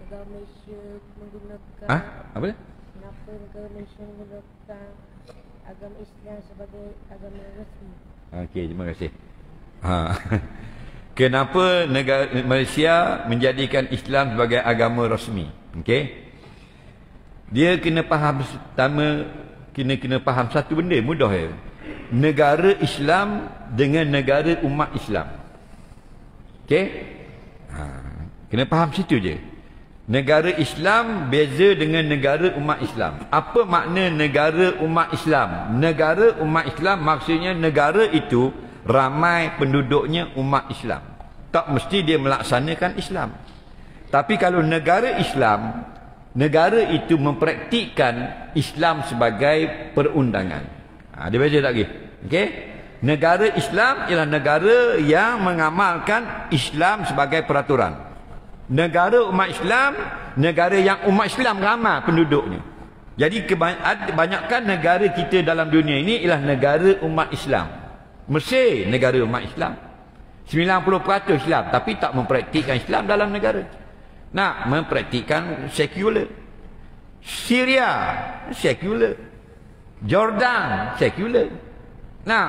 negara Malaysia menggunakan Apa dia? kenapa negara Malaysia menggunakan agama Islam sebagai agama resmi? Okey, terima kasih. Kenapa negara Malaysia menjadikan Islam sebagai agama rasmi? Okey. Dia kena faham pertama, kena faham satu benda mudah ya. Negara Islam dengan negara umat Islam. Okey? Kena faham situ je. Negara Islam beza dengan negara umat Islam. Apa makna negara umat Islam? Negara umat Islam maksudnya negara itu ramai penduduknya umat Islam. Tak mesti dia melaksanakan Islam. Tapi kalau negara Islam, negara itu mempraktikkan Islam sebagai perundangan. Ada beza tak lagi? Okey? Negara Islam ialah negara yang mengamalkan Islam sebagai peraturan. Negara umat Islam, negara yang umat Islam ramai penduduknya. Jadi kebanyakan negara kita dalam dunia ini ialah negara umat Islam. Mesir negara umat Islam, 90% Islam, tapi tak mempraktikkan Islam dalam negara. Nak mempraktikkan sekular. Syria sekular. Jordan sekular. Nah,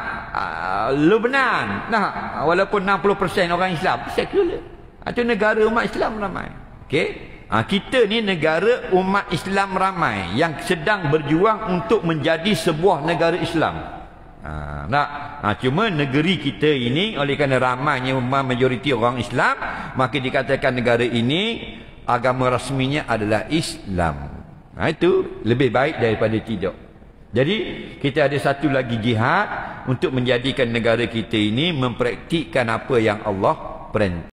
Lebanon, nah, walaupun 60% orang Islam sekular. Itu negara umat Islam ramai. Okey? Kita ni negara umat Islam ramai yang sedang berjuang untuk menjadi sebuah negara Islam. Cuma negeri kita ini oleh kerana ramainya majoriti orang Islam, maka dikatakan negara ini agama rasminya adalah Islam. Itu lebih baik daripada tidak. Jadi kita ada satu lagi jihad untuk menjadikan negara kita ini mempraktikkan apa yang Allah perintah.